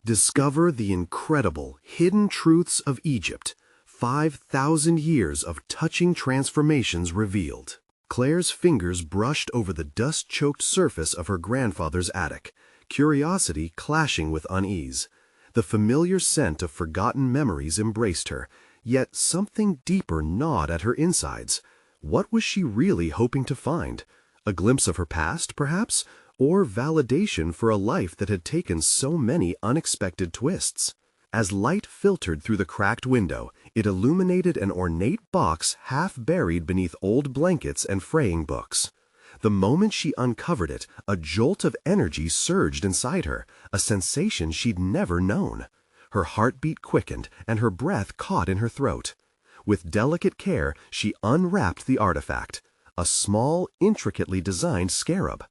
Discover the incredible hidden truths of Egypt. 5,000 years of touching transformations revealed. Claire's fingers brushed over the dust-choked surface of her grandfather's attic, curiosity clashing with unease. The familiar scent of forgotten memories embraced her, yet something deeper gnawed at her insides. What was she really hoping to find? A glimpse of her past, perhaps? Or validation for a life that had taken so many unexpected twists? As light filtered through the cracked window, it illuminated an ornate box half buried beneath old blankets and fraying books. The moment she uncovered it, a jolt of energy surged inside her, a sensation she'd never known. Her heartbeat quickened, and her breath caught in her throat. With delicate care, she unwrapped the artifact, a small, intricately designed scarab.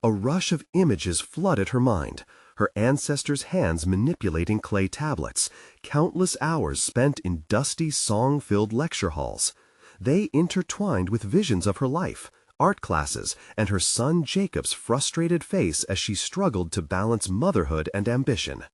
A rush of images flooded her mind, her ancestors' hands manipulating clay tablets, countless hours spent in dusty, song-filled lecture halls. They intertwined with visions of her life, art classes, and her son Jacob's frustrated face as she struggled to balance motherhood and ambition.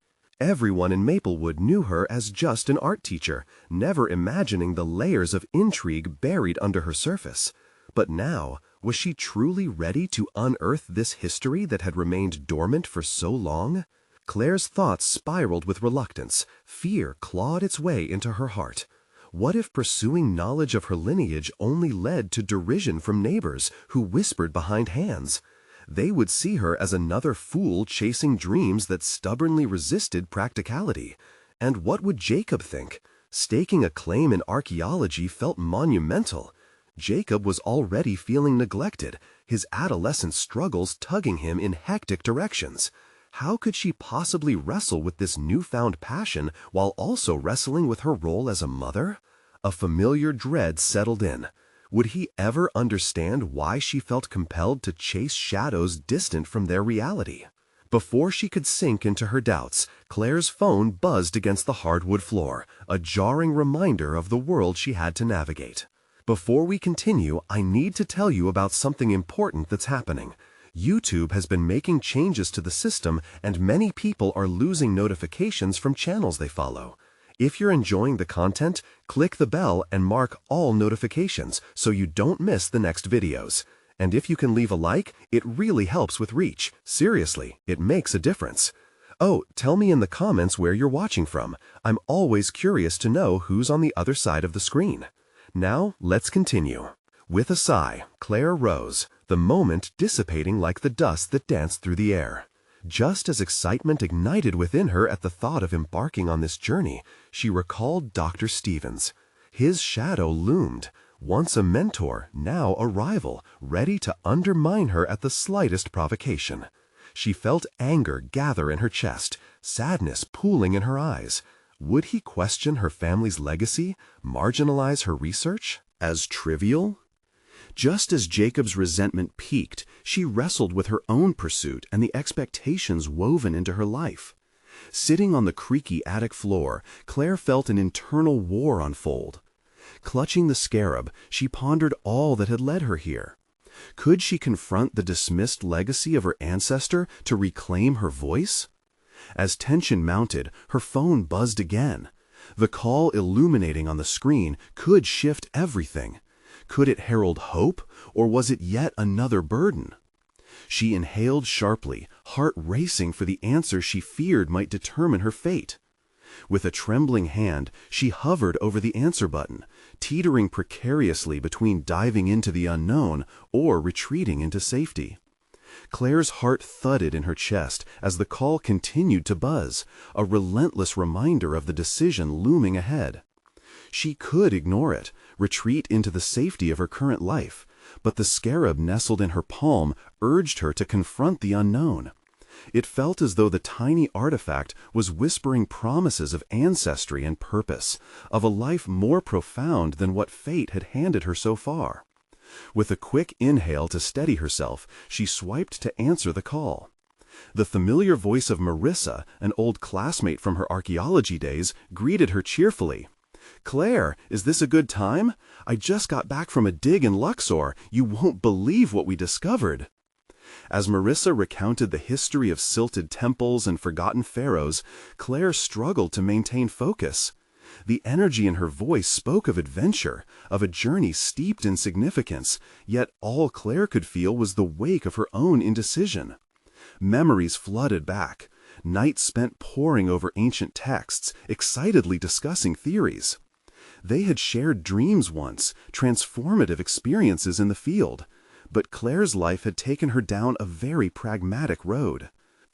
Everyone in Maplewood knew her as just an art teacher, never imagining the layers of intrigue buried under her surface. But now, was she truly ready to unearth this history that had remained dormant for so long? Claire's thoughts spiraled with reluctance. Fear clawed its way into her heart. What if pursuing knowledge of her lineage only led to derision from neighbors who whispered behind hands? They would see her as another fool chasing dreams that stubbornly resisted practicality. And what would Jacob think? Staking a claim in archaeology felt monumental. Jacob was already feeling neglected, his adolescent struggles tugging him in hectic directions. How could she possibly wrestle with this newfound passion while also wrestling with her role as a mother? A familiar dread settled in. Would he ever understand why she felt compelled to chase shadows distant from their reality? Before she could sink into her doubts, Claire's phone buzzed against the hardwood floor, a jarring reminder of the world she had to navigate. Before we continue, I need to tell you about something important that's happening. YouTube has been making changes to the system, and many people are losing notifications from channels they follow. If you're enjoying the content, click the bell and mark all notifications so you don't miss the next videos. And if you can leave a like, it really helps with reach. Seriously, it makes a difference. Oh, tell me in the comments where you're watching from. I'm always curious to know who's on the other side of the screen. Now, let's continue. With a sigh, Claire rose, the moment dissipating like the dust that danced through the air. Just as excitement ignited within her at the thought of embarking on this journey, she recalled Dr. Stevens. His shadow loomed, once a mentor, now a rival, ready to undermine her at the slightest provocation. She felt anger gather in her chest, sadness pooling in her eyes. Would he question her family's legacy, marginalize her research as trivial? Just as Jacob's resentment peaked, she wrestled with her own pursuit and the expectations woven into her life. Sitting on the creaky attic floor, Claire felt an internal war unfold. Clutching the scarab, she pondered all that had led her here. Could she confront the dismissed legacy of her ancestor to reclaim her voice? As tension mounted, her phone buzzed again. The call illuminating on the screen could shift everything. Could it herald hope, or was it yet another burden? She inhaled sharply, heart racing for the answer she feared might determine her fate. With a trembling hand, she hovered over the answer button, teetering precariously between diving into the unknown or retreating into safety. Claire's heart thudded in her chest as the call continued to buzz, a relentless reminder of the decision looming ahead. She could ignore it, retreat into the safety of her current life, but the scarab nestled in her palm urged her to confront the unknown. It felt as though the tiny artifact was whispering promises of ancestry and purpose, of a life more profound than what fate had handed her so far. With a quick inhale to steady herself, she swiped to answer the call. The familiar voice of Marissa, an old classmate from her archaeology days, greeted her cheerfully. "Claire, is this a good time? I just got back from a dig in Luxor. You won't believe what we discovered." As Marissa recounted the history of silted temples and forgotten pharaohs, Claire struggled to maintain focus. The energy in her voice spoke of adventure, of a journey steeped in significance, yet all Claire could feel was the wake of her own indecision. Memories flooded back, nights spent poring over ancient texts, excitedly discussing theories. They had shared dreams once, transformative experiences in the field, but Claire's life had taken her down a very pragmatic road.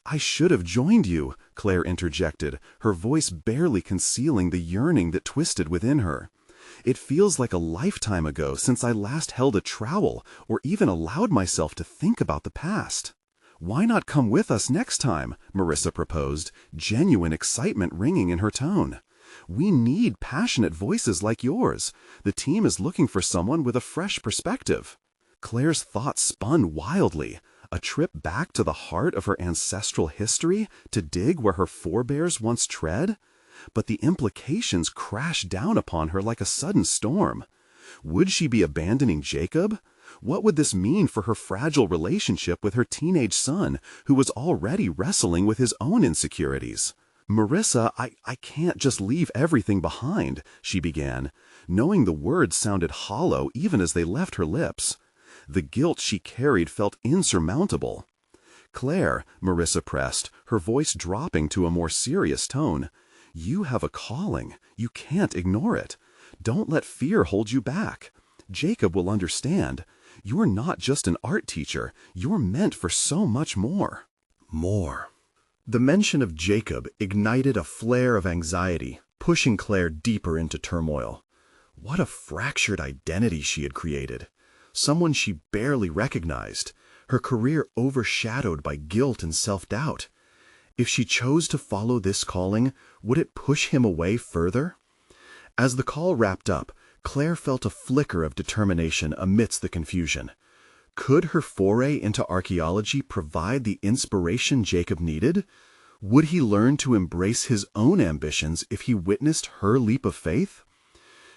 "I should have joined you," Claire interjected, her voice barely concealing the yearning that twisted within her. "It feels like a lifetime ago since I last held a trowel or even allowed myself to think about the past." "Why not come with us next time?" Marissa proposed, genuine excitement ringing in her tone. "We need passionate voices like yours. The team is looking for someone with a fresh perspective." Claire's thoughts spun wildly. A trip back to the heart of her ancestral history to dig where her forebears once tread? But the implications crashed down upon her like a sudden storm. Would she be abandoning Jacob? What would this mean for her fragile relationship with her teenage son, who was already wrestling with his own insecurities? "Marissa, I can't just leave everything behind," she began, knowing the words sounded hollow even as they left her lips. The guilt she carried felt insurmountable. "Claire," Marissa pressed, her voice dropping to a more serious tone, "you have a calling. You can't ignore it. Don't let fear hold you back. Jacob will understand. You're not just an art teacher. You're meant for so much more." More. The mention of Jacob ignited a flare of anxiety, pushing Claire deeper into turmoil. What a fractured identity she had created. Someone she barely recognized, her career overshadowed by guilt and self-doubt. If she chose to follow this calling, would it push him away further? As the call wrapped up, Claire felt a flicker of determination amidst the confusion. Could her foray into archaeology provide the inspiration Jacob needed? Would he learn to embrace his own ambitions if he witnessed her leap of faith?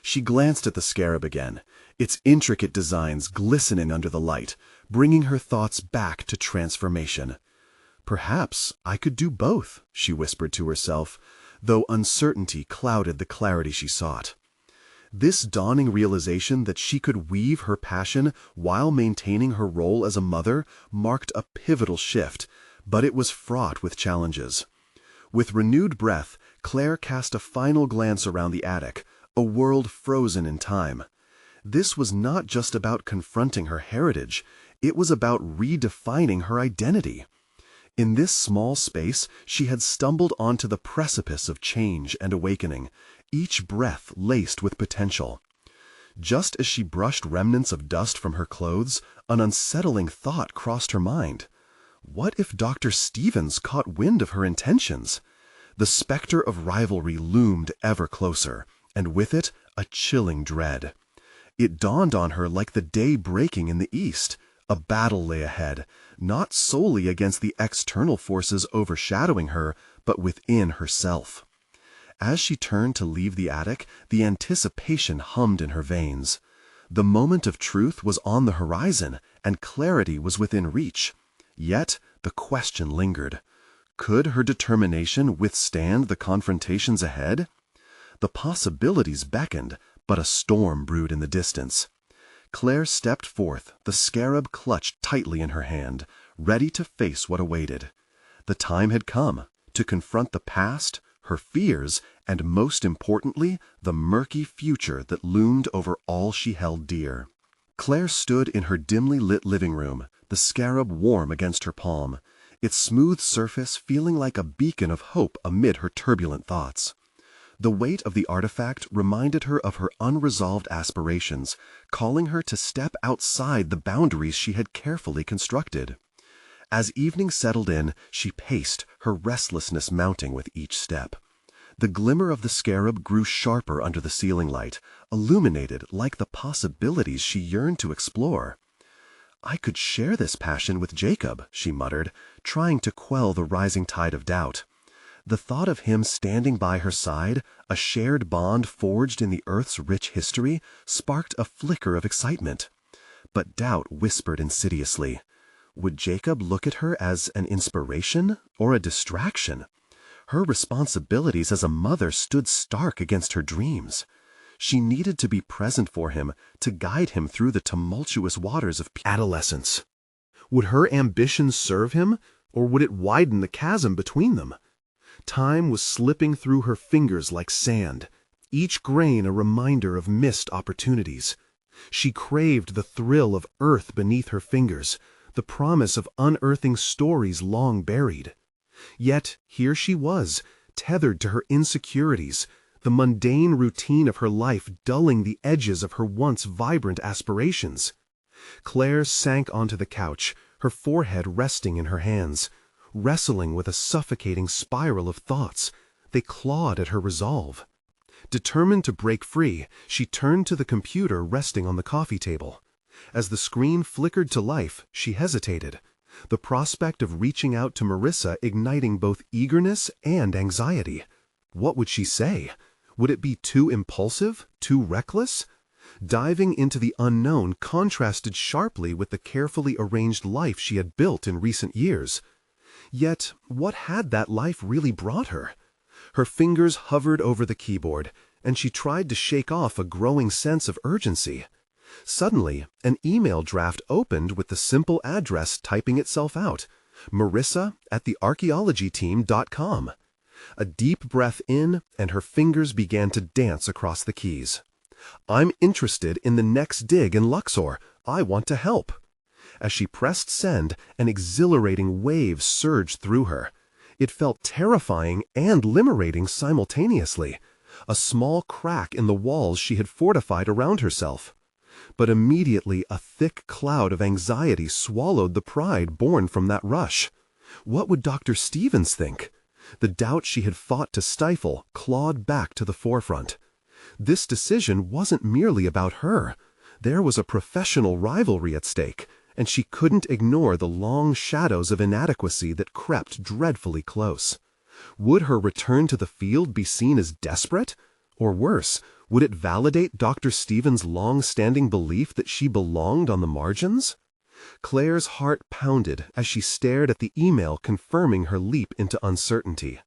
She glanced at the scarab again, its intricate designs glistening under the light, bringing her thoughts back to transformation. "Perhaps I could do both," she whispered to herself, though uncertainty clouded the clarity she sought. This dawning realization that she could weave her passion while maintaining her role as a mother marked a pivotal shift, but it was fraught with challenges. With renewed breath, Claire cast a final glance around the attic, a world frozen in time. This was not just about confronting her heritage, it was about redefining her identity. In this small space, she had stumbled onto the precipice of change and awakening, each breath laced with potential. Just as she brushed remnants of dust from her clothes, an unsettling thought crossed her mind. What if Dr. Stevens caught wind of her intentions? The specter of rivalry loomed ever closer, and with it, a chilling dread. It dawned on her like the day breaking in the east. A battle lay ahead, not solely against the external forces overshadowing her, but within herself. As she turned to leave the attic, the anticipation hummed in her veins. The moment of truth was on the horizon, and clarity was within reach. Yet the question lingered. Could her determination withstand the confrontations ahead? The possibilities beckoned, but a storm brewed in the distance. Claire stepped forth, the scarab clutched tightly in her hand, ready to face what awaited. The time had come to confront the past, her fears, and most importantly, the murky future that loomed over all she held dear. Claire stood in her dimly lit living room, the scarab warm against her palm, its smooth surface feeling like a beacon of hope amid her turbulent thoughts. The weight of the artifact reminded her of her unresolved aspirations, calling her to step outside the boundaries she had carefully constructed. As evening settled in, she paced, her restlessness mounting with each step. The glimmer of the scarab grew sharper under the ceiling light, illuminated like the possibilities she yearned to explore. "I could share this passion with Jacob," she muttered, trying to quell the rising tide of doubt. The thought of him standing by her side, a shared bond forged in the Earth's rich history, sparked a flicker of excitement. But doubt whispered insidiously, Would Jacob look at her as an inspiration or a distraction? Her responsibilities as a mother stood stark against her dreams. She needed to be present for him, to guide him through the tumultuous waters of adolescence. Would her ambitions serve him, or would it widen the chasm between them? Time was slipping through her fingers like sand, each grain a reminder of missed opportunities. She craved the thrill of earth beneath her fingers, the promise of unearthing stories long buried. Yet here she was, tethered to her insecurities, the mundane routine of her life dulling the edges of her once vibrant aspirations. Claire sank onto the couch, her forehead resting in her hands, wrestling with a suffocating spiral of thoughts. They clawed at her resolve. Determined to break free, she turned to the computer resting on the coffee table. As the screen flickered to life, she hesitated, the prospect of reaching out to Marissa igniting both eagerness and anxiety. What would she say? Would it be too impulsive, too reckless? Diving into the unknown contrasted sharply with the carefully arranged life she had built in recent years. Yet, what had that life really brought her? Her fingers hovered over the keyboard, and she tried to shake off a growing sense of urgency. Suddenly, an email draft opened with the simple address typing itself out, marissa@thearchaeologyteam.com. A deep breath in, and her fingers began to dance across the keys. "I'm interested in the next dig in Luxor. I want to help." As she pressed send, an exhilarating wave surged through her. It felt terrifying and liberating simultaneously, a small crack in the walls she had fortified around herself. But immediately a thick cloud of anxiety swallowed the pride born from that rush. What would Dr. Stevens think? The doubt she had fought to stifle clawed back to the forefront. This decision wasn't merely about her. There was a professional rivalry at stake, and she couldn't ignore the long shadows of inadequacy that crept dreadfully close. Would her return to the field be seen as desperate? Or worse, would it validate Dr. Stevens' long-standing belief that she belonged on the margins? Claire's heart pounded as she stared at the email confirming her leap into uncertainty.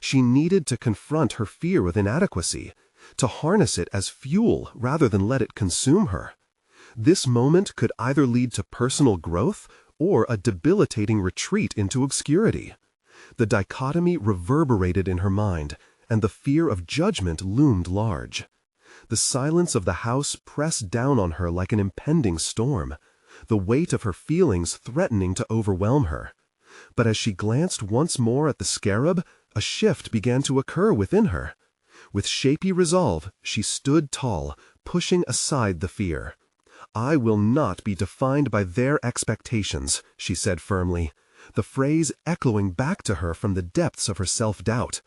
She needed to confront her fear of inadequacy, to harness it as fuel rather than let it consume her. This moment could either lead to personal growth or a debilitating retreat into obscurity. The dichotomy reverberated in her mind, and the fear of judgment loomed large. The silence of the house pressed down on her like an impending storm, the weight of her feelings threatening to overwhelm her. But as she glanced once more at the scarab, a shift began to occur within her. With shapy resolve, she stood tall, pushing aside the fear. "I will not be defined by their expectations," she said firmly, the phrase echoing back to her from the depths of her self-doubt.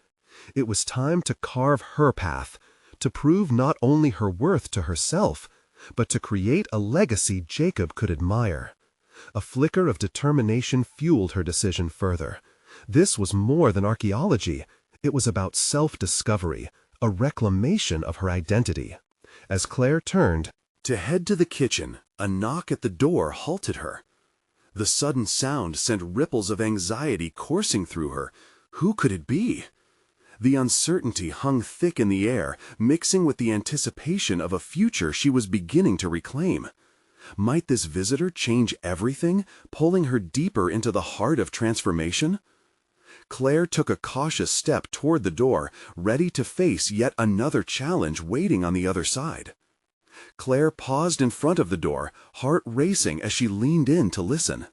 It was time to carve her path, to prove not only her worth to herself, but to create a legacy Jacob could admire. A flicker of determination fueled her decision further. This was more than archaeology. It was about self-discovery, a reclamation of her identity. As Claire turned to head to the kitchen, a knock at the door halted her. The sudden sound sent ripples of anxiety coursing through her. Who could it be? The uncertainty hung thick in the air, mixing with the anticipation of a future she was beginning to reclaim. Might this visitor change everything, pulling her deeper into the heart of transformation? Claire took a cautious step toward the door, ready to face yet another challenge waiting on the other side. Claire paused in front of the door, heart racing as she leaned in to listen.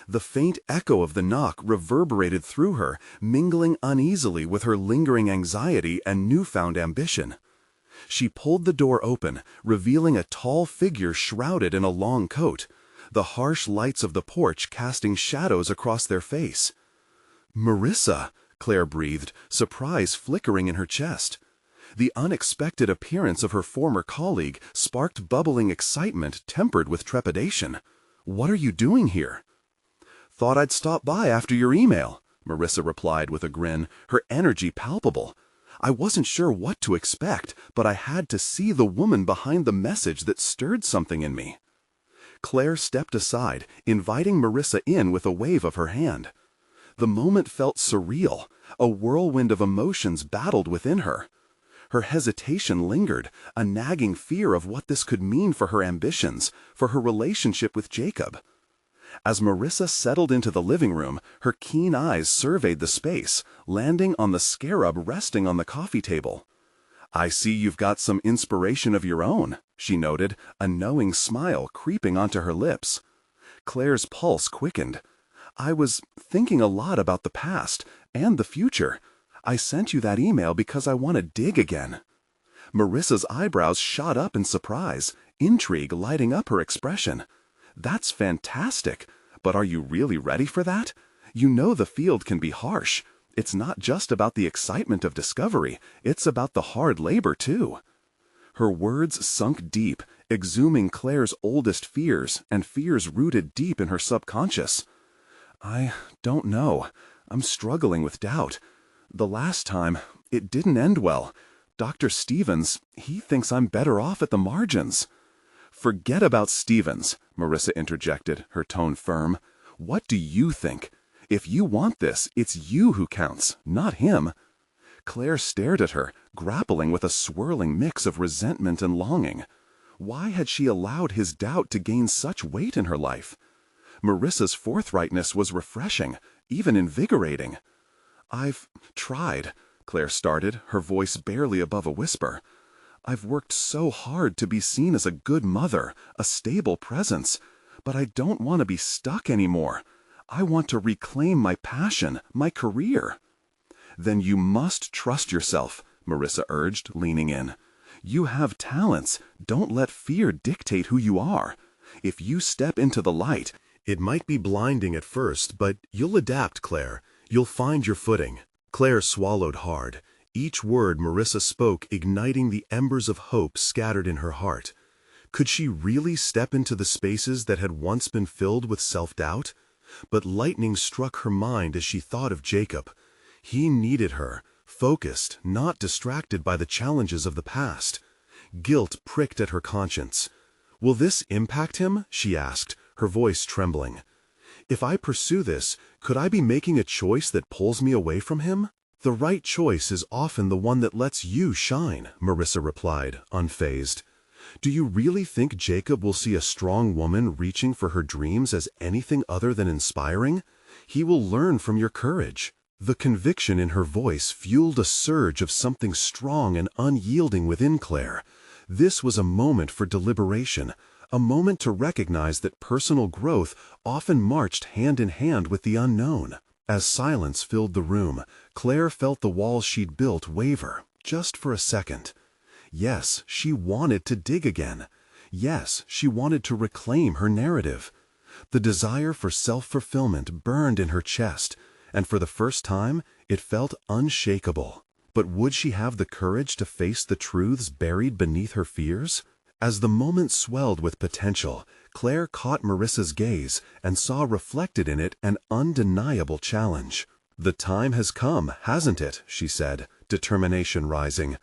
The faint echo of the knock reverberated through her, mingling uneasily with her lingering anxiety and newfound ambition. She pulled the door open, revealing a tall figure shrouded in a long coat, the harsh lights of the porch casting shadows across their face. "Marissa," Claire breathed, surprise flickering in her chest. The unexpected appearance of her former colleague sparked bubbling excitement tempered with trepidation. "What are you doing here?" "Thought I'd stop by after your email," Marissa replied with a grin, her energy palpable. "I wasn't sure what to expect, but I had to see the woman behind the message that stirred something in me." Claire stepped aside, inviting Marissa in with a wave of her hand. The moment felt surreal. A whirlwind of emotions battled within her. Her hesitation lingered, a nagging fear of what this could mean for her ambitions, for her relationship with Jacob. As Marissa settled into the living room, her keen eyes surveyed the space, landing on the scarab resting on the coffee table. "I see you've got some inspiration of your own," she noted, a knowing smile creeping onto her lips. Claire's pulse quickened. "I was thinking a lot about the past and the future. I sent you that email because I want to dig again." Marissa's eyebrows shot up in surprise, intrigue lighting up her expression. "That's fantastic, but are you really ready for that? You know the field can be harsh. It's not just about the excitement of discovery, it's about the hard labor too." Her words sunk deep, exhuming Claire's oldest fears and fears rooted deep in her subconscious. "I don't know. I'm struggling with doubt. The last time, it didn't end well. Dr. Stevens, he thinks I'm better off at the margins." "Forget about Stevens," Marissa interjected, her tone firm. "What do you think? If you want this, it's you who counts, not him." Claire stared at her, grappling with a swirling mix of resentment and longing. Why had she allowed his doubt to gain such weight in her life? Marissa's forthrightness was refreshing, even invigorating. "I've tried," Claire started, her voice barely above a whisper. "I've worked so hard to be seen as a good mother, a stable presence, but I don't want to be stuck anymore. I want to reclaim my passion, my career." "Then you must trust yourself," Marissa urged, leaning in. "You have talents. Don't let fear dictate who you are. If you step into the light, It might be blinding at first, but you'll adapt, Claire. You'll find your footing." Claire swallowed hard, each word Marissa spoke igniting the embers of hope scattered in her heart. Could she really step into the spaces that had once been filled with self-doubt? But lightning struck her mind as she thought of Jacob. He needed her, focused, not distracted by the challenges of the past. Guilt pricked at her conscience. "Will this impact him?" she asked, her voice trembling. "If I pursue this, could I be making a choice that pulls me away from him?" "The right choice is often the one that lets you shine," Marissa replied, unfazed. "Do you really think Jacob will see a strong woman reaching for her dreams as anything other than inspiring? He will learn from your courage." The conviction in her voice fueled a surge of something strong and unyielding within Claire. This was a moment for deliberation, a moment to recognize that personal growth often marched hand in hand with the unknown. As silence filled the room, Claire felt the walls she'd built waver, just for a second. Yes, she wanted to dig again. Yes, she wanted to reclaim her narrative. The desire for self-fulfillment burned in her chest, and for the first time, it felt unshakable. But would she have the courage to face the truths buried beneath her fears? As the moment swelled with potential, Claire caught Marissa's gaze and saw reflected in it an undeniable challenge. "The time has come, hasn't it?" she said, determination rising.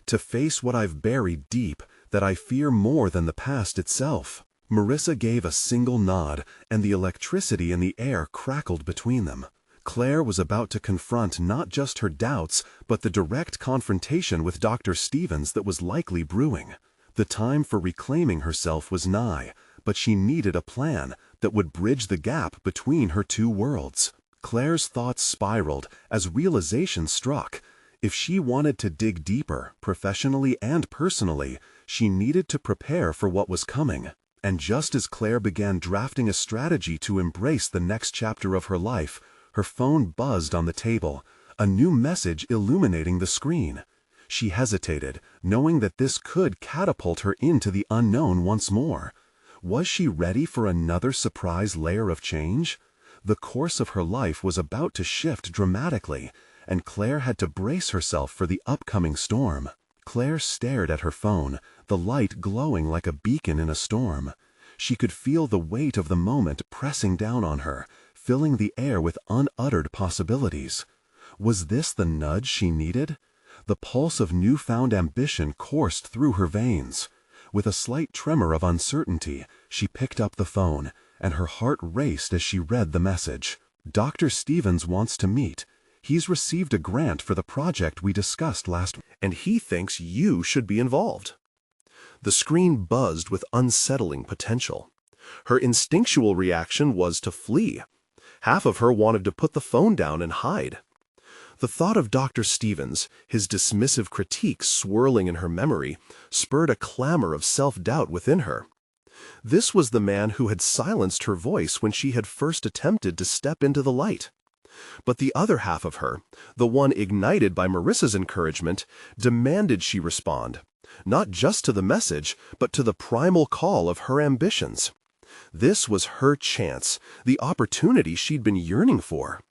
"To face what I've buried deep, that I fear more than the past itself." Marissa gave a single nod, and the electricity in the air crackled between them. Claire was about to confront not just her doubts, but the direct confrontation with Dr. Stevens that was likely brewing. The time for reclaiming herself was nigh, but she needed a plan that would bridge the gap between her two worlds. Claire's thoughts spiraled as realization struck. If she wanted to dig deeper, professionally and personally, she needed to prepare for what was coming. And just as Claire began drafting a strategy to embrace the next chapter of her life, her phone buzzed on the table, a new message illuminating the screen. She hesitated, knowing that this could catapult her into the unknown once more. Was she ready for another surprise layer of change? The course of her life was about to shift dramatically, and Claire had to brace herself for the upcoming storm. Claire stared at her phone, the light glowing like a beacon in a storm. She could feel the weight of the moment pressing down on her, filling the air with unuttered possibilities. Was this the nudge she needed? The pulse of newfound ambition coursed through her veins. With a slight tremor of uncertainty, she picked up the phone, and her heart raced as she read the message. Dr. Stevens wants to meet. He's received a grant for the project we discussed last, and he thinks you should be involved. The screen buzzed with unsettling potential. Her instinctual reaction was to flee. Half of her wanted to put the phone down and hide. The thought of Dr. Stevens, his dismissive critique swirling in her memory, spurred a clamor of self-doubt within her. This was the man who had silenced her voice when she had first attempted to step into the light. But the other half of her, the one ignited by Marissa's encouragement, demanded she respond, not just to the message, but to the primal call of her ambitions. This was her chance, the opportunity she'd been yearning for.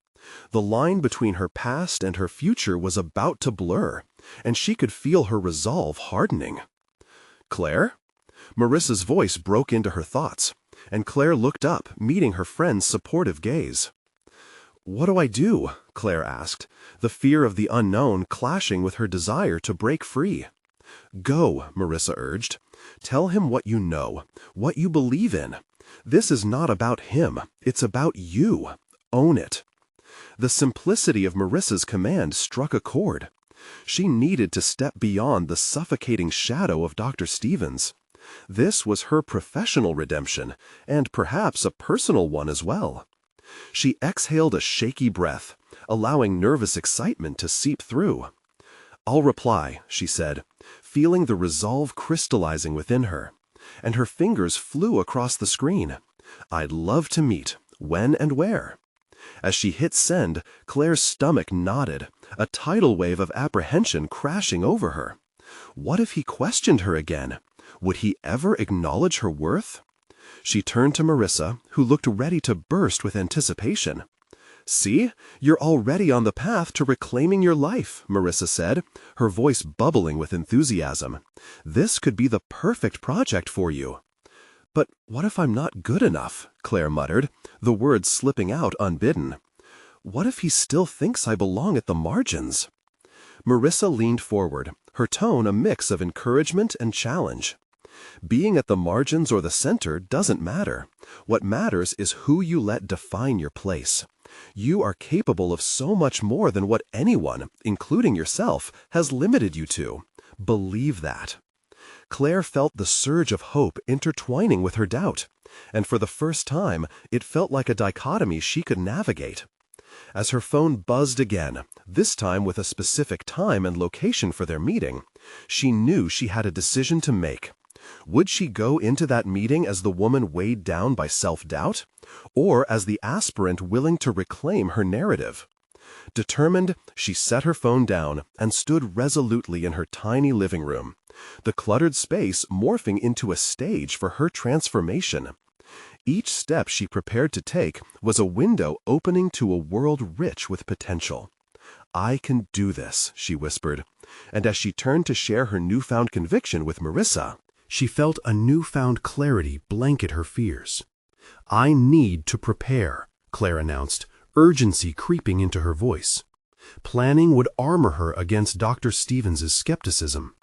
The line between her past and her future was about to blur, and she could feel her resolve hardening. "Claire?" Marissa's voice broke into her thoughts, and Claire looked up, meeting her friend's supportive gaze. "What do I do?" Claire asked, the fear of the unknown clashing with her desire to break free. "Go," Marissa urged. "Tell him what you know, what you believe in. This is not about him, it's about you. Own it." The simplicity of Marissa's command struck a chord. She needed to step beyond the suffocating shadow of Dr. Stevens. This was her professional redemption, and perhaps a personal one as well. She exhaled a shaky breath, allowing nervous excitement to seep through. "I'll reply," she said, feeling the resolve crystallizing within her, and her fingers flew across the screen. "I'd love to meet. When and where?" As she hit send, Claire's stomach knotted, a tidal wave of apprehension crashing over her. What if he questioned her again? Would he ever acknowledge her worth? She turned to Marissa, who looked ready to burst with anticipation. "See, you're already on the path to reclaiming your life," Marissa said, her voice bubbling with enthusiasm. "This could be the perfect project for you." "But what if I'm not good enough?" Claire muttered, the words slipping out unbidden. "What if he still thinks I belong at the margins?" Marissa leaned forward, her tone a mix of encouragement and challenge. Being at the margins or the center doesn't matter. What matters is who you let define your place. You are capable of so much more than what anyone, including yourself, has limited you to. Believe that. Claire felt the surge of hope intertwining with her doubt, and for the first time, it felt like a dichotomy she could navigate. As her phone buzzed again, this time with a specific time and location for their meeting, she knew she had a decision to make. Would she go into that meeting as the woman weighed down by self-doubt, or as the aspirant willing to reclaim her narrative? Determined, she set her phone down and stood resolutely in her tiny living room, the cluttered space morphing into a stage for her transformation. Each step she prepared to take was a window opening to a world rich with potential. "I can do this," she whispered, and as she turned to share her newfound conviction with Marissa, she felt a newfound clarity blanket her fears. "I need to prepare," Claire announced, urgency creeping into her voice. Planning would armor her against Dr. Stevens' skepticism.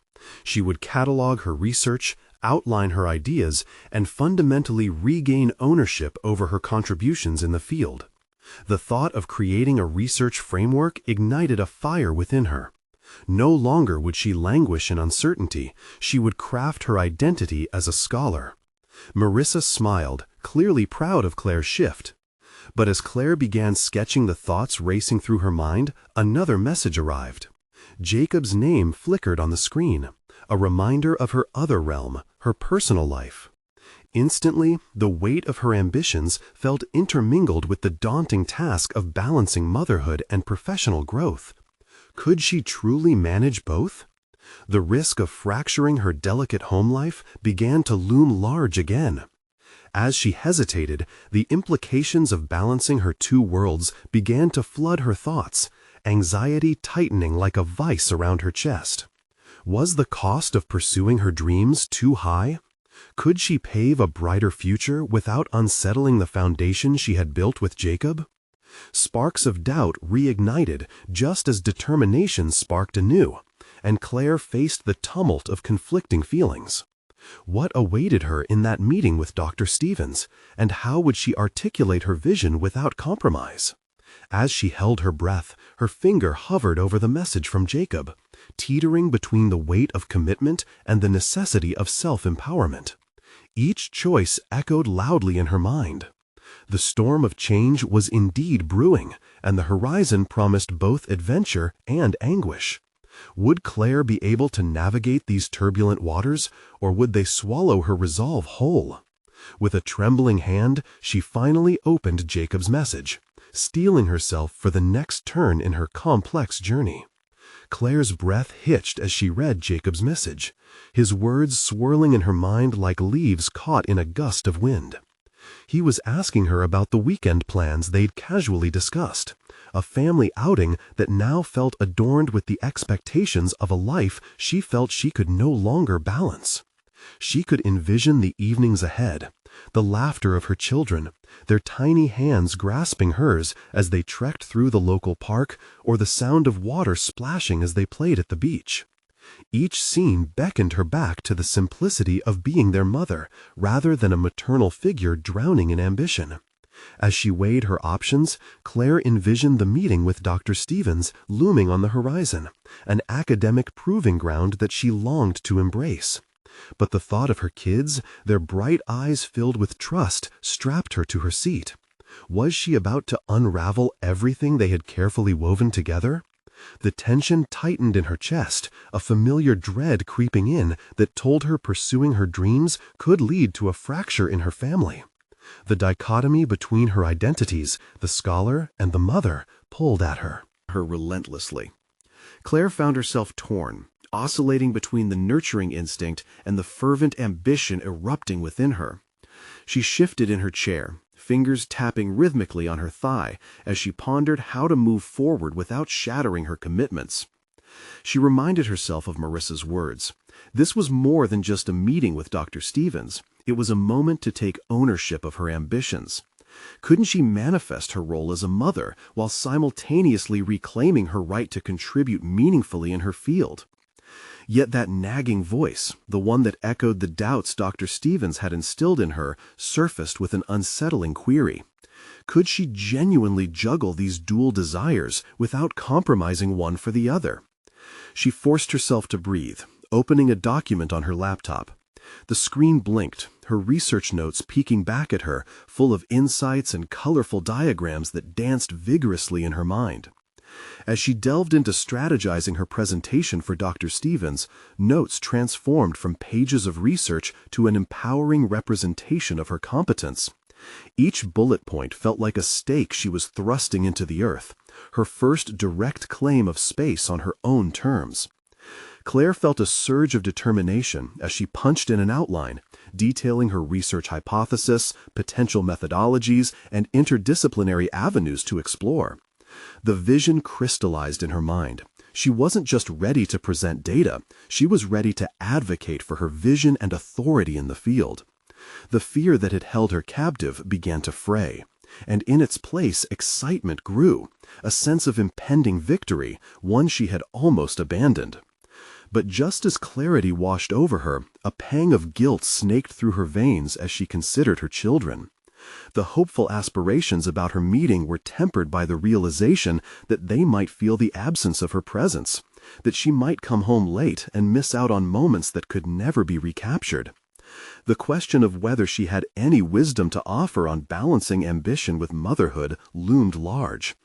She would catalog her research, outline her ideas, and fundamentally regain ownership over her contributions in the field. The thought of creating a research framework ignited a fire within her. No longer would she languish in uncertainty, she would craft her identity as a scholar. Marissa smiled, clearly proud of Claire's shift. But as Claire began sketching the thoughts racing through her mind, another message arrived. Jacob's name flickered on the screen, a reminder of her other realm, her personal life. Instantly, the weight of her ambitions felt intermingled with the daunting task of balancing motherhood and professional growth. Could she truly manage both? The risk of fracturing her delicate home life began to loom large again. As she hesitated, the implications of balancing her two worlds began to flood her thoughts, anxiety tightening like a vice around her chest. Was the cost of pursuing her dreams too high? Could she pave a brighter future without unsettling the foundation she had built with Jacob? Sparks of doubt reignited just as determination sparked anew, and Claire faced the tumult of conflicting feelings. What awaited her in that meeting with Dr. Stevens, and how would she articulate her vision without compromise? As she held her breath, her finger hovered over the message from Jacob, teetering between the weight of commitment and the necessity of self-empowerment. Each choice echoed loudly in her mind. The storm of change was indeed brewing, and the horizon promised both adventure and anguish. Would Claire be able to navigate these turbulent waters, or would they swallow her resolve whole? With a trembling hand, she finally opened Jacob's message, steeling herself for the next turn in her complex journey. Claire's breath hitched as she read Jacob's message, his words swirling in her mind like leaves caught in a gust of wind. He was asking her about the weekend plans they'd casually discussed, a family outing that now felt adorned with the expectations of a life she felt she could no longer balance. She could envision the evenings ahead, the laughter of her children, their tiny hands grasping hers as they trekked through the local park, or the sound of water splashing as they played at the beach. Each scene beckoned her back to the simplicity of being their mother, rather than a maternal figure drowning in ambition. As she weighed her options, Claire envisioned the meeting with Dr. Stevens looming on the horizon, an academic proving ground that she longed to embrace. But the thought of her kids, their bright eyes filled with trust, strapped her to her seat. Was she about to unravel everything they had carefully woven together? The tension tightened in her chest, a familiar dread creeping in that told her pursuing her dreams could lead to a fracture in her family. The dichotomy between her identities, the scholar and the mother, pulled at her relentlessly. Claire found herself torn, oscillating between the nurturing instinct and the fervent ambition erupting within her. She shifted in her chair, fingers tapping rhythmically on her thigh as she pondered how to move forward without shattering her commitments. She reminded herself of Marissa's words. This was more than just a meeting with Dr. Stevens. It was a moment to take ownership of her ambitions. Couldn't she manifest her role as a mother while simultaneously reclaiming her right to contribute meaningfully in her field? Yet that nagging voice, the one that echoed the doubts Dr. Stevens had instilled in her, surfaced with an unsettling query. Could she genuinely juggle these dual desires without compromising one for the other? She forced herself to breathe, opening a document on her laptop. The screen blinked, her research notes peeking back at her, full of insights and colorful diagrams that danced vigorously in her mind. As she delved into strategizing her presentation for Dr. Stevens, notes transformed from pages of research to an empowering representation of her competence. Each bullet point felt like a stake she was thrusting into the earth, her first direct claim of space on her own terms. Claire felt a surge of determination as she punched in an outline, detailing her research hypothesis, potential methodologies, and interdisciplinary avenues to explore. The vision crystallized in her mind. She wasn't just ready to present data, she was ready to advocate for her vision and authority in the field. The fear that had held her captive began to fray, and in its place excitement grew, a sense of impending victory, one she had almost abandoned. But just as clarity washed over her, a pang of guilt snaked through her veins as she considered her children. The hopeful aspirations about her meeting were tempered by the realization that they might feel the absence of her presence, that she might come home late and miss out on moments that could never be recaptured. The question of whether she had any wisdom to offer on balancing ambition with motherhood loomed large.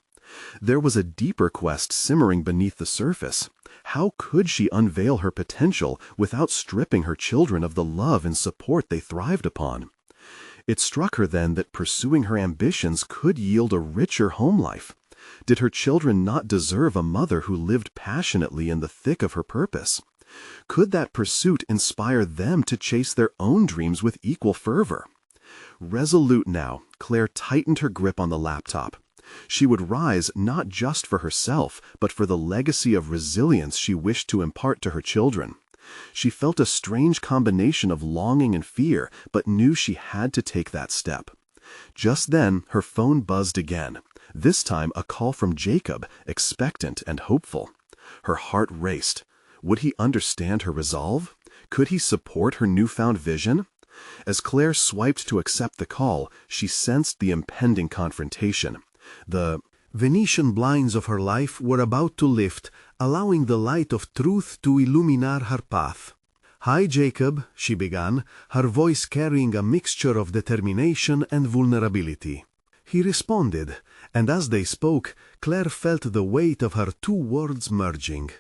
There was a deeper quest simmering beneath the surface. How could she unveil her potential without stripping her children of the love and support they thrived upon? It struck her then that pursuing her ambitions could yield a richer home life. Did her children not deserve a mother who lived passionately in the thick of her purpose? Could that pursuit inspire them to chase their own dreams with equal fervor? Resolute now, Claire tightened her grip on the laptop. She would rise not just for herself, but for the legacy of resilience she wished to impart to her children. She felt a strange combination of longing and fear, but knew she had to take that step. Just then, her phone buzzed again, this time a call from Jacob, expectant and hopeful. Her heart raced. Would he understand her resolve? Could he support her newfound vision? As Claire swiped to accept the call, she sensed the impending confrontation. The Venetian blinds of her life were about to lift, allowing the light of truth to illumine her path. "Hi, Jacob," she began, her voice carrying a mixture of determination and vulnerability. He responded, and as they spoke, Claire felt the weight of her two worlds merging.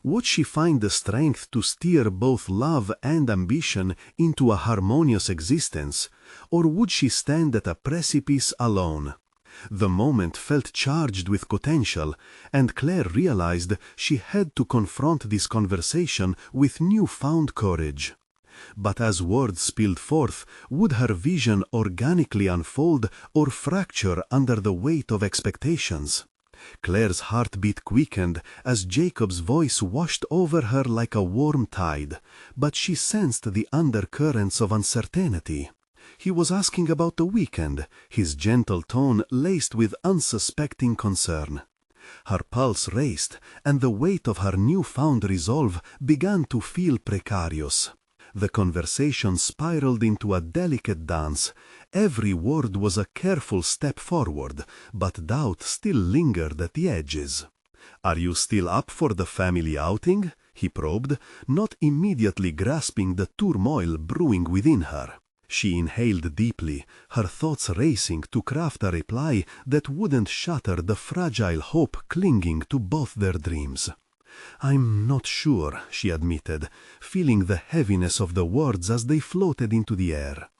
Would she find the strength to steer both love and ambition into a harmonious existence, or would she stand at a precipice alone? The moment felt charged with potential, and Claire realized she had to confront this conversation with newfound courage. But as words spilled forth, would her vision organically unfold or fracture under the weight of expectations? Claire's heartbeat quickened as Jacob's voice washed over her like a warm tide, but she sensed the undercurrents of uncertainty. He was asking about the weekend, his gentle tone laced with unsuspecting concern. Her pulse raced, and the weight of her newfound resolve began to feel precarious. The conversation spiraled into a delicate dance. Every word was a careful step forward, but doubt still lingered at the edges. "Are you still up for the family outing?" he probed, not immediately grasping the turmoil brewing within her. She inhaled deeply, her thoughts racing to craft a reply that wouldn't shatter the fragile hope clinging to both their dreams. "I'm not sure," she admitted, feeling the heaviness of the words as they floated into the air.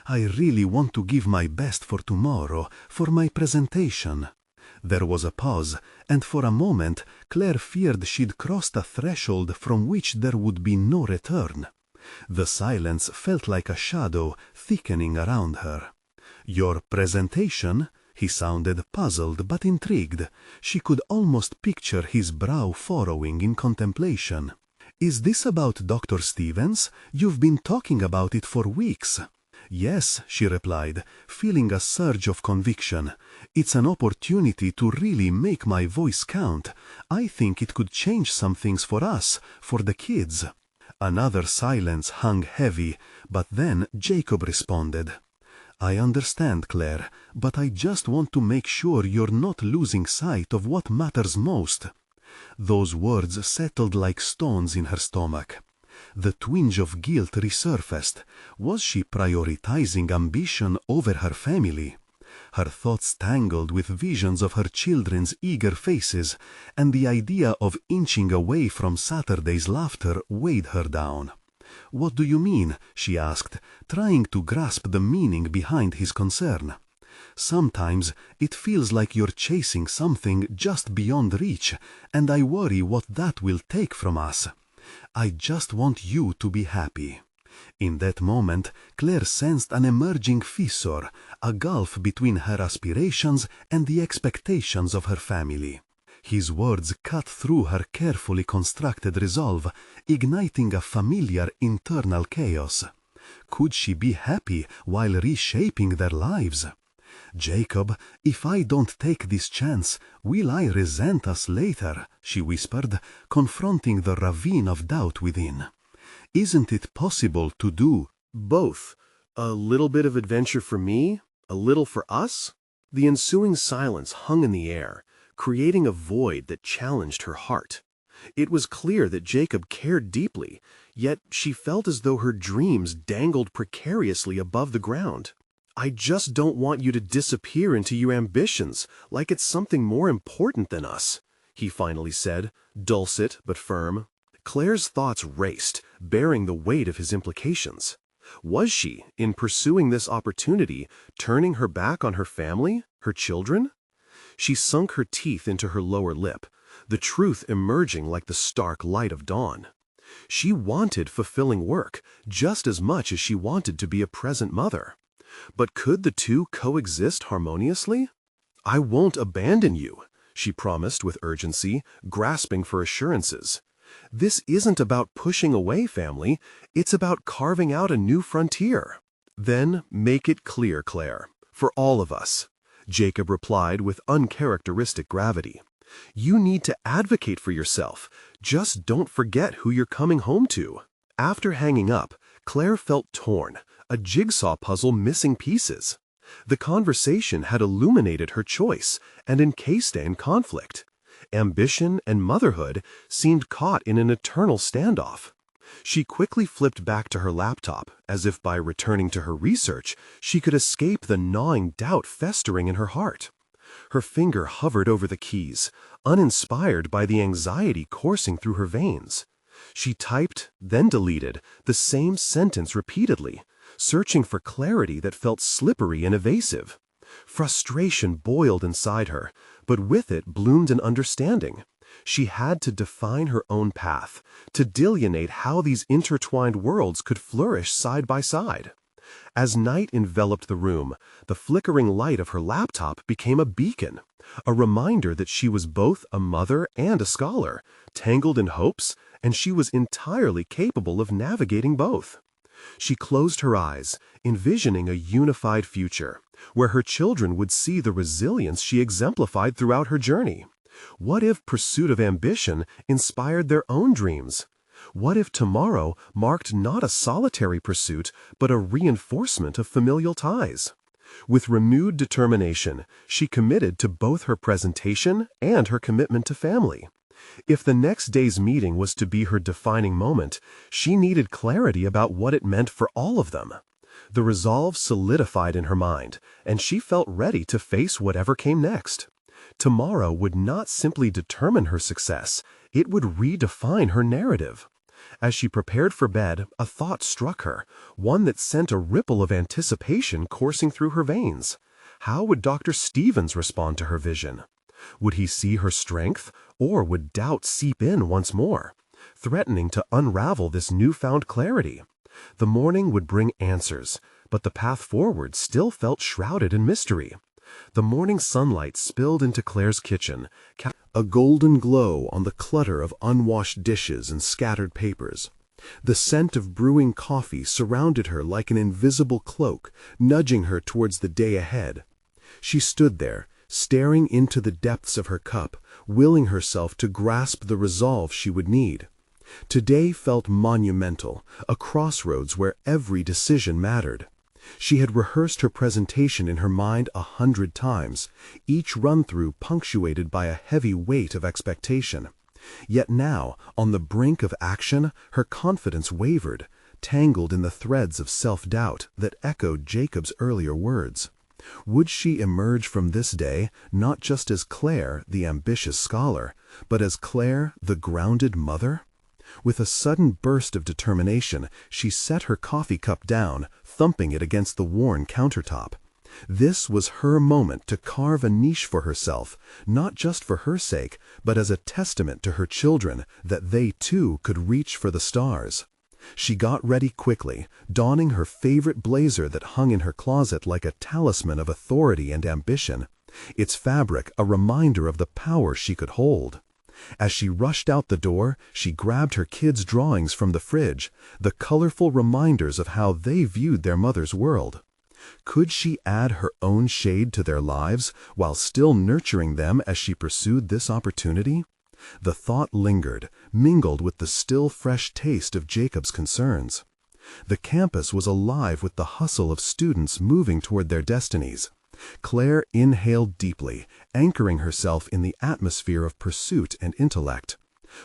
"I really want to give my best for tomorrow, for my presentation." There was a pause, and for a moment Claire feared she'd crossed a threshold from which there would be no return. The silence felt like a shadow thickening around her. "Your presentation?" He sounded puzzled but intrigued. She could almost picture his brow furrowing in contemplation. "Is this about Dr. Stevens? You've been talking about it for weeks." "Yes," she replied, feeling a surge of conviction. "It's an opportunity to really make my voice count. I think it could change some things for us, for the kids." Another silence hung heavy, but then Jacob responded. "I understand, Claire, but I just want to make sure you're not losing sight of what matters most." Those words settled like stones in her stomach. The twinge of guilt resurfaced. Was she prioritizing ambition over her family? Her thoughts tangled with visions of her children's eager faces, and the idea of inching away from Saturday's laughter weighed her down. "What do you mean?" she asked, trying to grasp the meaning behind his concern. "Sometimes it feels like you're chasing something just beyond reach, and I worry what that will take from us. I just want you to be happy." In that moment, Claire sensed an emerging fissure, a gulf between her aspirations and the expectations of her family. His words cut through her carefully constructed resolve, igniting a familiar internal chaos. Could she be happy while reshaping their lives? "Jacob, if I don't take this chance, will I resent us later?" she whispered, confronting the ravine of doubt within. "Isn't it possible to do both. A little bit of adventure for me, a little for us?" The ensuing silence hung in the air, creating a void that challenged her heart. It was clear that Jacob cared deeply, yet she felt as though her dreams dangled precariously above the ground. "I just don't want you to disappear into your ambitions, like it's something more important than us," he finally said, dulcet but firm. Claire's thoughts raced, bearing the weight of his implications. Was she, in pursuing this opportunity, turning her back on her family, her children? She sunk her teeth into her lower lip, the truth emerging like the stark light of dawn. She wanted fulfilling work just as much as she wanted to be a present mother. But could the two coexist harmoniously? "I won't abandon you," she promised with urgency, grasping for assurances. "This isn't about pushing away family, it's about carving out a new frontier." "Then make it clear, Claire, for all of us," Jacob replied with uncharacteristic gravity. "You need to advocate for yourself. Just don't forget who you're coming home to." After hanging up, Claire felt torn, a jigsaw puzzle missing pieces. The conversation had illuminated her choice and encased it in conflict. Ambition and motherhood seemed caught in an eternal standoff. She quickly flipped back to her laptop, as if by returning to her research, she could escape the gnawing doubt festering in her heart. Her finger hovered over the keys, uninspired by the anxiety coursing through her veins. She typed, then deleted, the same sentence repeatedly, searching for clarity that felt slippery and evasive. Frustration boiled inside her, but with it bloomed an understanding. She had to define her own path, to delineate how these intertwined worlds could flourish side by side. As night enveloped the room, the flickering light of her laptop became a beacon, a reminder that she was both a mother and a scholar, tangled in hopes, and she was entirely capable of navigating both. She closed her eyes, envisioning a unified future, where her children would see the resilience she exemplified throughout her journey. What if pursuit of ambition inspired their own dreams? What if tomorrow marked not a solitary pursuit, but a reinforcement of familial ties? With renewed determination, she committed to both her presentation and her commitment to family. If the next day's meeting was to be her defining moment, she needed clarity about what it meant for all of them. The resolve solidified in her mind, and she felt ready to face whatever came next. Tomorrow would not simply determine her success, it would redefine her narrative. As she prepared for bed, a thought struck her, one that sent a ripple of anticipation coursing through her veins. How would Dr. Stevens respond to her vision? Would he see her strength, or would doubt seep in once more, threatening to unravel this newfound clarity? The morning would bring answers, but the path forward still felt shrouded in mystery. The morning sunlight spilled into Claire's kitchen, a golden glow on the clutter of unwashed dishes and scattered papers. The scent of brewing coffee surrounded her like an invisible cloak, nudging her towards the day ahead. She stood there, staring into the depths of her cup, willing herself to grasp the resolve she would need. Today felt monumental, a crossroads where every decision mattered. She had rehearsed her presentation in her mind 100 times, each run-through punctuated by a heavy weight of expectation. Yet now, on the brink of action, her confidence wavered, tangled in the threads of self-doubt that echoed Jacob's earlier words. Would she emerge from this day not just as Claire, the ambitious scholar, but as Claire, the grounded mother? With a sudden burst of determination, she set her coffee cup down, thumping it against the worn countertop. This was her moment to carve a niche for herself, not just for her sake, but as a testament to her children that they too could reach for the stars. She got ready quickly, donning her favorite blazer that hung in her closet like a talisman of authority and ambition, its fabric a reminder of the power she could hold. As she rushed out the door, she grabbed her kids' drawings from the fridge, the colorful reminders of how they viewed their mother's world. Could she add her own shade to their lives while still nurturing them as she pursued this opportunity? The thought lingered, mingled with the still fresh taste of Jacob's concerns. The campus was alive with the hustle of students moving toward their destinies. Claire inhaled deeply, anchoring herself in the atmosphere of pursuit and intellect.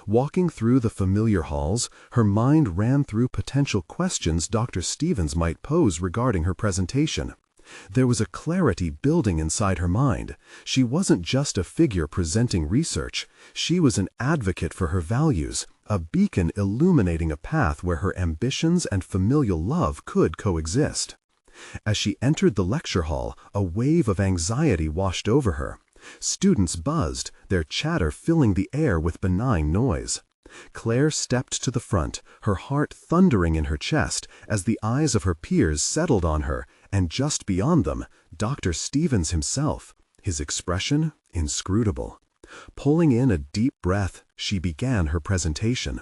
Walking through the familiar halls, her mind ran through potential questions Dr. Stevens might pose regarding her presentation. There was a clarity building inside her mind. She wasn't just a figure presenting research. She was an advocate for her values, a beacon illuminating a path where her ambitions and familial love could coexist. As she entered the lecture hall, a wave of anxiety washed over her. Students buzzed, their chatter filling the air with benign noise. Claire stepped to the front, her heart thundering in her chest as the eyes of her peers settled on her, and just beyond them, Dr. Stevens himself, his expression inscrutable. Pulling in a deep breath, she began her presentation.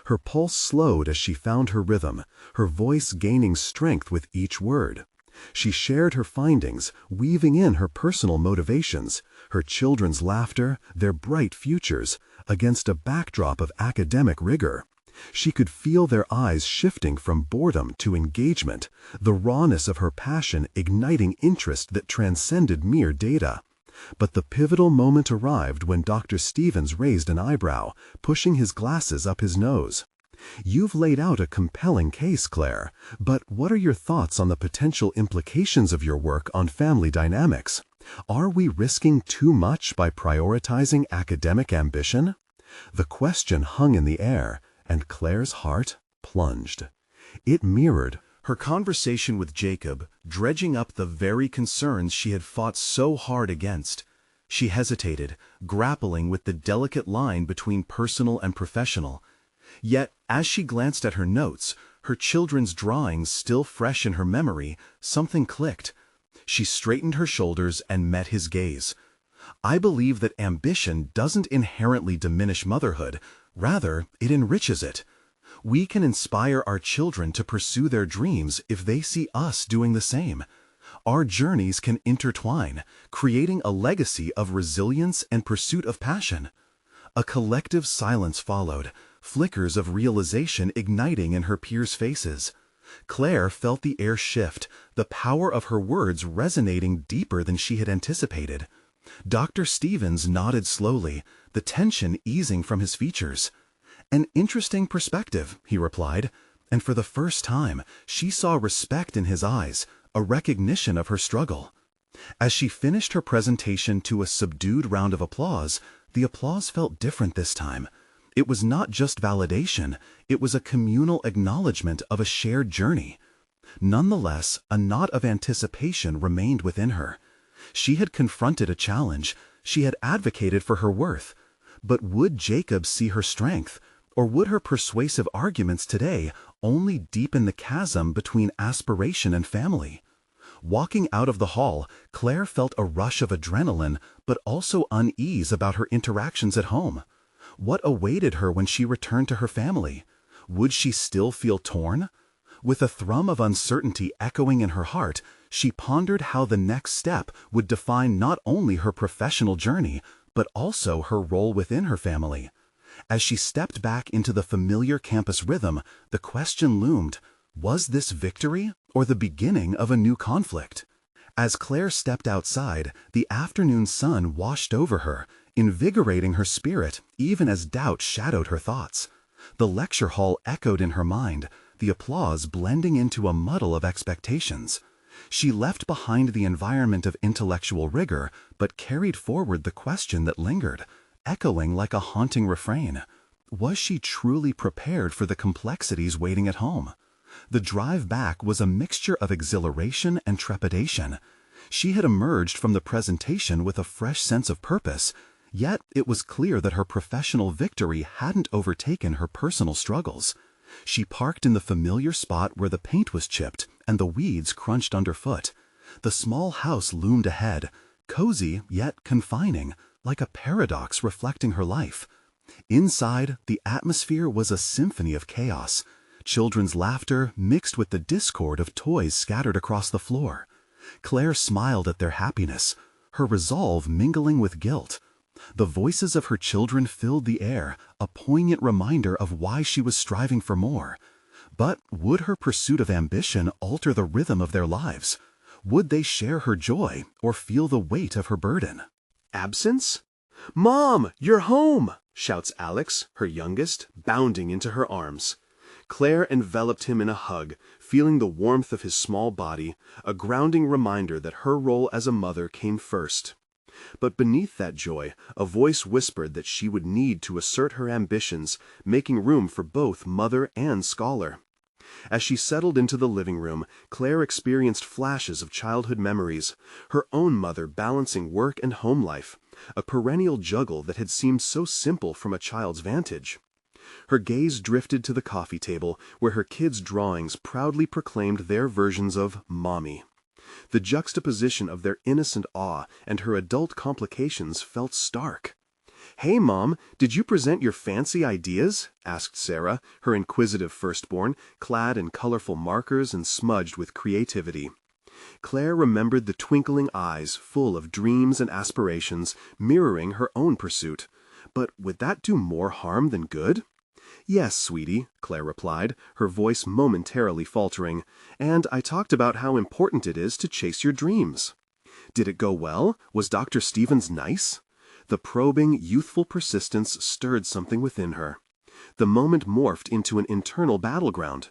Her pulse slowed as she found her rhythm, her voice gaining strength with each word. She shared her findings, weaving in her personal motivations, her children's laughter, their bright futures, against a backdrop of academic rigor. She could feel their eyes shifting from boredom to engagement, the rawness of her passion igniting interest that transcended mere data. But the pivotal moment arrived when Dr. Stevens raised an eyebrow, pushing his glasses up his nose. "You've laid out a compelling case, Claire, but what are your thoughts on the potential implications of your work on family dynamics? Are we risking too much by prioritizing academic ambition?" The question hung in the air, and Claire's heart plunged. It mirrored her conversation with Jacob, dredging up the very concerns she had fought so hard against. She hesitated, grappling with the delicate line between personal and professional. Yet, as she glanced at her notes, her children's drawings still fresh in her memory, something clicked. She straightened her shoulders and met his gaze. "I believe that ambition doesn't inherently diminish motherhood, rather, it enriches it. We can inspire our children to pursue their dreams if they see us doing the same. Our journeys can intertwine, creating a legacy of resilience and pursuit of passion." A collective silence followed, flickers of realization igniting in her peers' faces. Claire felt the air shift, the power of her words resonating deeper than she had anticipated. Dr. Stevens nodded slowly, the tension easing from his features. "An interesting perspective," he replied, and for the first time, she saw respect in his eyes, a recognition of her struggle. As she finished her presentation to a subdued round of applause, the applause felt different this time. It was not just validation, it was a communal acknowledgement of a shared journey. Nonetheless, a knot of anticipation remained within her. She had confronted a challenge, she had advocated for her worth. But would Jacob see her strength, or would her persuasive arguments today only deepen the chasm between aspiration and family? Walking out of the hall, Claire felt a rush of adrenaline, but also unease about her interactions at home. What awaited her when she returned to her family? Would she still feel torn? With a thrum of uncertainty echoing in her heart, she pondered how the next step would define not only her professional journey, but also her role within her family. As she stepped back into the familiar campus rhythm, the question loomed, was this victory or the beginning of a new conflict? As Claire stepped outside, the afternoon sun washed over her, invigorating her spirit even as doubt shadowed her thoughts. The lecture hall echoed in her mind, the applause blending into a muddle of expectations. She left behind the environment of intellectual rigor, but carried forward the question that lingered, echoing like a haunting refrain. Was she truly prepared for the complexities waiting at home? The drive back was a mixture of exhilaration and trepidation. She had emerged from the presentation with a fresh sense of purpose, yet it was clear that her professional victory hadn't overtaken her personal struggles. She parked in the familiar spot where the paint was chipped and the weeds crunched underfoot. The small house loomed ahead, cozy yet confining, like a paradox reflecting her life. Inside, the atmosphere was a symphony of chaos. Children's laughter mixed with the discord of toys scattered across the floor. Claire smiled at their happiness, her resolve mingling with guilt. The voices of her children filled the air, a poignant reminder of why she was striving for more. But would her pursuit of ambition alter the rhythm of their lives? Would they share her joy or feel the weight of her burden? Absence? "Mom, you're home!" shouts Alex, her youngest, bounding into her arms. Claire enveloped him in a hug, feeling the warmth of his small body, a grounding reminder that her role as a mother came first. But beneath that joy, a voice whispered that she would need to assert her ambitions, making room for both mother and scholar. As she settled into the living room, Claire experienced flashes of childhood memories, her own mother balancing work and home life, a perennial juggle that had seemed so simple from a child's vantage. Her gaze drifted to the coffee table, where her kids' drawings proudly proclaimed their versions of Mommy. The juxtaposition of their innocent awe and her adult complications felt stark. "Hey, Mom, did you present your fancy ideas?" asked Sarah, her inquisitive firstborn, clad in colorful markers and smudged with creativity. Claire remembered the twinkling eyes full of dreams and aspirations, mirroring her own pursuit. But would that do more harm than good? "Yes, sweetie," Claire replied, her voice momentarily faltering, "and I talked about how important it is to chase your dreams." "Did it go well? Was Dr. Stevens nice?" The probing, youthful persistence stirred something within her. The moment morphed into an internal battleground.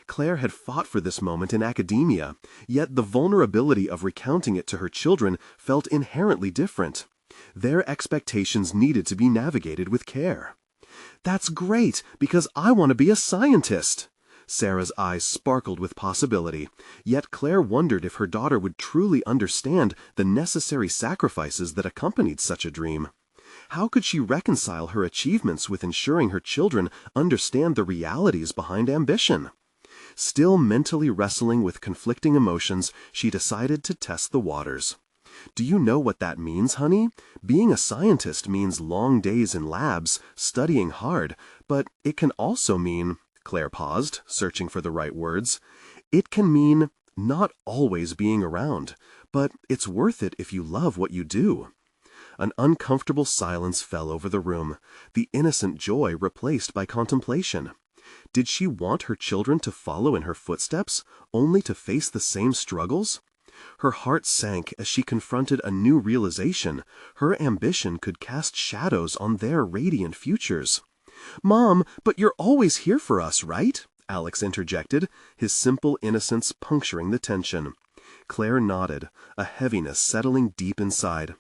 Claire had fought for this moment in academia, yet the vulnerability of recounting it to her children felt inherently different. Their expectations needed to be navigated with care. "That's great, because I want to be a scientist!" Sarah's eyes sparkled with possibility, yet Claire wondered if her daughter would truly understand the necessary sacrifices that accompanied such a dream. How could she reconcile her achievements with ensuring her children understand the realities behind ambition? Still mentally wrestling with conflicting emotions, she decided to test the waters. "Do you know what that means, honey? Being a scientist means long days in labs, studying hard, but it can also mean—" Claire paused, searching for the right words. "It can mean not always being around, but it's worth it if you love what you do." An uncomfortable silence fell over the room, the innocent joy replaced by contemplation. Did she want her children to follow in her footsteps, only to face the same struggles? Her heart sank as she confronted a new realization. Her ambition could cast shadows on their radiant futures. "Mom, but you're always here for us, right?" Alex interjected, his simple innocence puncturing the tension. Claire nodded, a heaviness settling deep inside.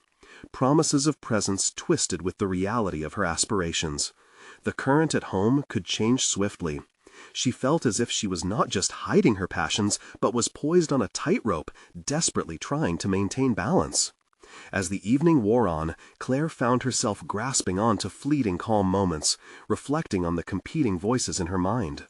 Promises of presence twisted with the reality of her aspirations. The current at home could change swiftly. She felt as if she was not just hiding her passions, but was poised on a tightrope, desperately trying to maintain balance. As the evening wore on, Claire found herself grasping on to fleeting calm moments, reflecting on the competing voices in her mind.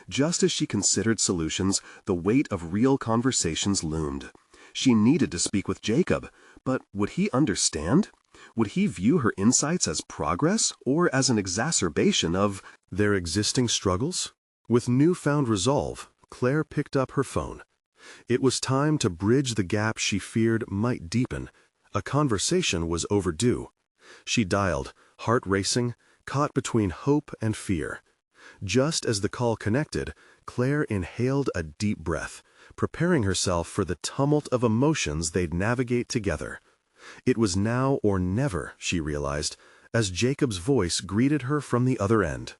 Just as she considered solutions, the weight of real conversations loomed. She needed to speak with Jacob, but would he understand? Would he view her insights as progress or as an exacerbation of their existing struggles? With newfound resolve, Claire picked up her phone. It was time to bridge the gap she feared might deepen. A conversation was overdue. She dialed, heart racing, caught between hope and fear. Just as the call connected, Claire inhaled a deep breath, preparing herself for the tumult of emotions they'd navigate together. It was now or never, she realized, as Jacob's voice greeted her from the other end.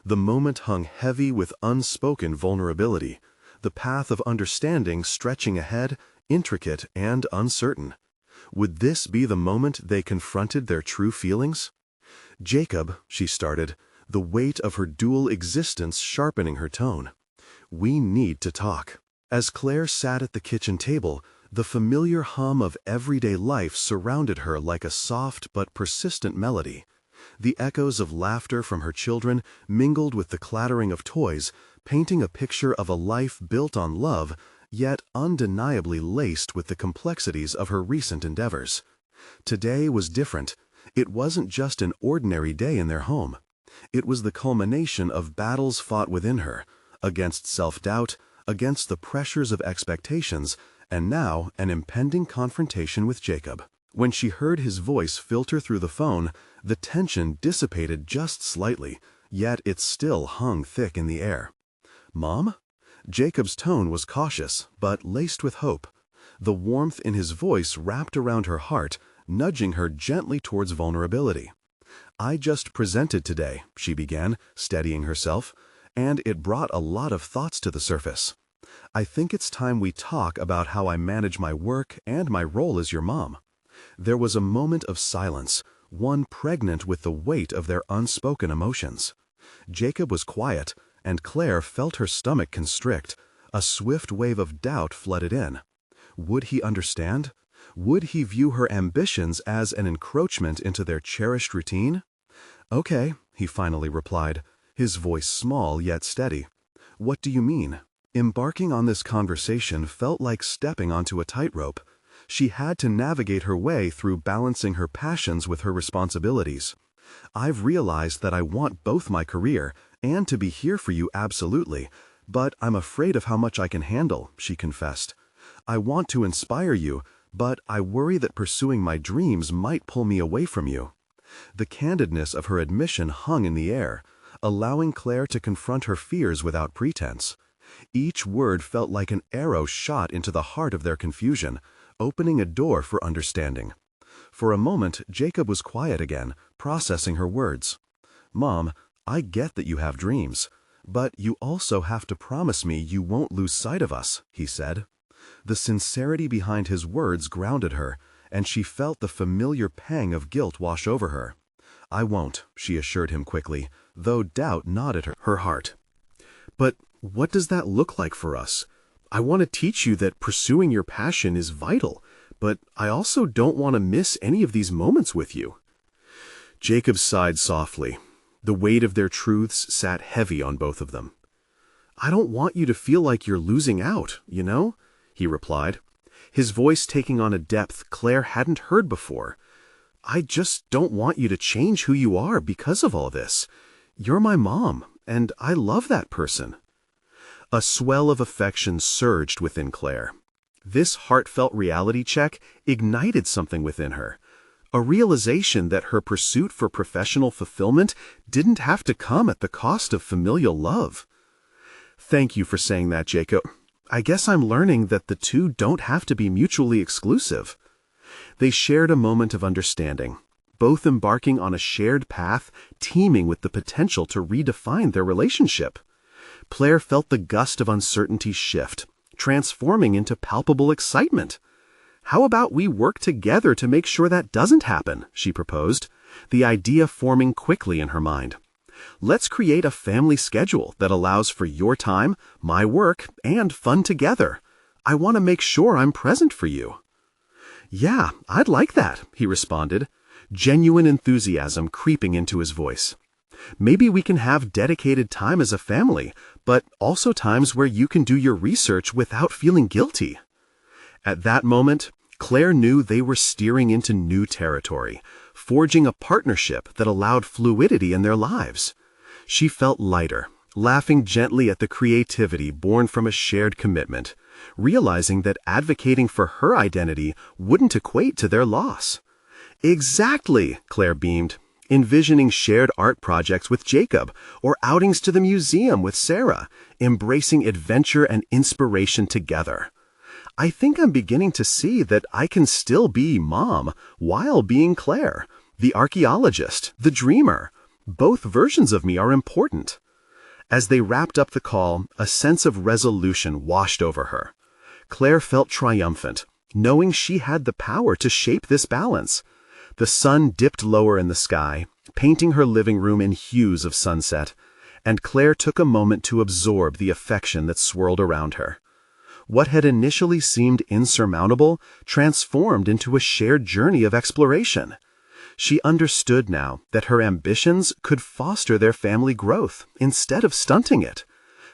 The moment hung heavy with unspoken vulnerability, the path of understanding stretching ahead, intricate and uncertain. Would this be the moment they confronted their true feelings? "Jacob," she started, the weight of her dual existence sharpening her tone. "We need to talk." As Claire sat at the kitchen table, the familiar hum of everyday life surrounded her like a soft but persistent melody. The echoes of laughter from her children mingled with the clattering of toys, painting a picture of a life built on love, yet undeniably laced with the complexities of her recent endeavors. Today was different. It wasn't just an ordinary day in their home. It was the culmination of battles fought within her, against self-doubt, against the pressures of expectations, and now an impending confrontation with Jacob. When she heard his voice filter through the phone, the tension dissipated just slightly, yet it still hung thick in the air. "Mom?" Jacob's tone was cautious, but laced with hope. The warmth in his voice wrapped around her heart, nudging her gently towards vulnerability. "I just presented today," she began, steadying herself, "and it brought a lot of thoughts to the surface. I think it's time we talk about how I manage my work and my role as your mom." There was a moment of silence, one pregnant with the weight of their unspoken emotions. Jacob was quiet, and Claire felt her stomach constrict. A swift wave of doubt flooded in. Would he understand? Would he view her ambitions as an encroachment into their cherished routine? "Okay," he finally replied, his voice small yet steady. "What do you mean?" Embarking on this conversation felt like stepping onto a tightrope. She had to navigate her way through balancing her passions with her responsibilities. "I've realized that I want both my career and to be here for you absolutely, but I'm afraid of how much I can handle," she confessed. "I want to inspire you, but I worry that pursuing my dreams might pull me away from you." The candidness of her admission hung in the air, allowing Claire to confront her fears without pretense. Each word felt like an arrow shot into the heart of their confusion, opening a door for understanding. For a moment, Jacob was quiet again, processing her words. "Mom, I get that you have dreams, but you also have to promise me you won't lose sight of us," he said. The sincerity behind his words grounded her, and she felt the familiar pang of guilt wash over her. "I won't," she assured him quickly, though doubt gnawed at her heart. "But what does that look like for us? I want to teach you that pursuing your passion is vital, but I also don't want to miss any of these moments with you." Jacob sighed softly. The weight of their truths sat heavy on both of them. "I don't want you to feel like you're losing out, you know?" he replied, his voice taking on a depth Claire hadn't heard before. "I just don't want you to change who you are because of all this. You're my mom, and I love that person." A swell of affection surged within Claire. This heartfelt reality check ignited something within her, a realization that her pursuit for professional fulfillment didn't have to come at the cost of familial love. "Thank you for saying that, Jacob. I guess I'm learning that the two don't have to be mutually exclusive." They shared a moment of understanding, both embarking on a shared path teeming with the potential to redefine their relationship. Claire felt the gust of uncertainty shift, transforming into palpable excitement. "How about we work together to make sure that doesn't happen?" she proposed, the idea forming quickly in her mind. "Let's create a family schedule that allows for your time, my work, and fun together. I want to make sure I'm present for you." "Yeah, I'd like that," he responded, genuine enthusiasm creeping into his voice. "Maybe we can have dedicated time as a family, but also times where you can do your research without feeling guilty." At that moment, Claire knew they were steering into new territory, forging a partnership that allowed fluidity in their lives. She felt lighter, laughing gently at the creativity born from a shared commitment, realizing that advocating for her identity wouldn't equate to their loss. "Exactly," Claire beamed, envisioning shared art projects with Jacob or outings to the museum with Sarah, embracing adventure and inspiration together. "I think I'm beginning to see that I can still be Mom while being Claire, the archaeologist, the dreamer. Both versions of me are important." As they wrapped up the call, a sense of resolution washed over her. Claire felt triumphant, knowing she had the power to shape this balance. The sun dipped lower in the sky, painting her living room in hues of sunset, and Claire took a moment to absorb the affection that swirled around her. What had initially seemed insurmountable transformed into a shared journey of exploration. She understood now that her ambitions could foster their family growth instead of stunting it.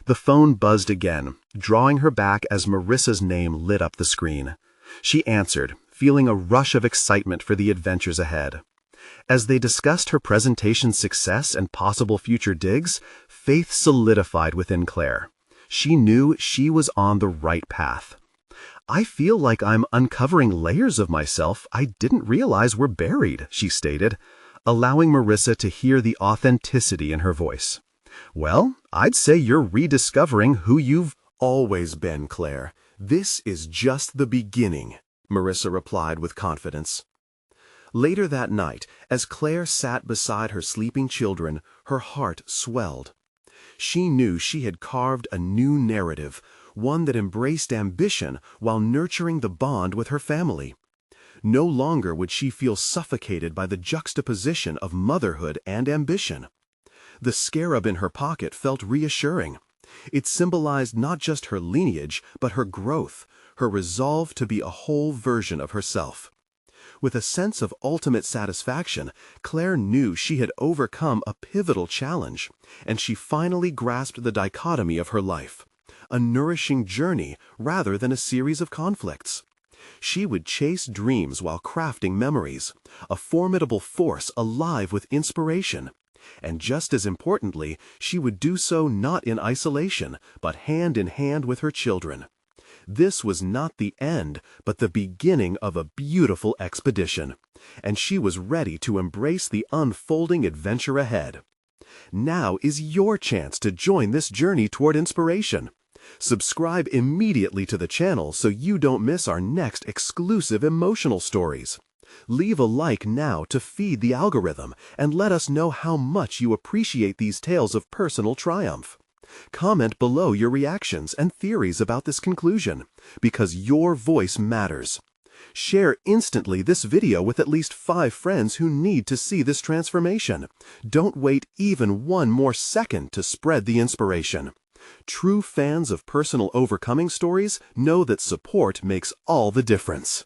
The phone buzzed again, drawing her back as Marissa's name lit up the screen. She answered, feeling a rush of excitement for the adventures ahead. As they discussed her presentation's success and possible future digs, faith solidified within Claire. She knew she was on the right path. "I feel like I'm uncovering layers of myself I didn't realize were buried," she stated, allowing Marissa to hear the authenticity in her voice. "Well, I'd say you're rediscovering who you've always been, Claire. This is just the beginning," Marissa replied with confidence. Later that night, as Claire sat beside her sleeping children, her heart swelled. She knew she had carved a new narrative, one that embraced ambition while nurturing the bond with her family. No longer would she feel suffocated by the juxtaposition of motherhood and ambition. The scarab in her pocket felt reassuring. It symbolized not just her lineage, but her growth, her resolve to be a whole version of herself. With a sense of ultimate satisfaction, Claire knew she had overcome a pivotal challenge, and she finally grasped the dichotomy of her life, a nourishing journey rather than a series of conflicts. She would chase dreams while crafting memories, a formidable force alive with inspiration. And just as importantly, she would do so not in isolation, but hand in hand with her children. This was not the end, but the beginning of a beautiful expedition, and she was ready to embrace the unfolding adventure ahead. Now is your chance to join this journey toward inspiration. Subscribe immediately to the channel so you don't miss our next exclusive emotional stories. Leave a like now to feed the algorithm and let us know how much you appreciate these tales of personal triumph. Comment below your reactions and theories about this conclusion, because your voice matters. Share instantly this video with at least 5 friends who need to see this transformation. Don't wait even one more second to spread the inspiration. True fans of personal overcoming stories know that support makes all the difference.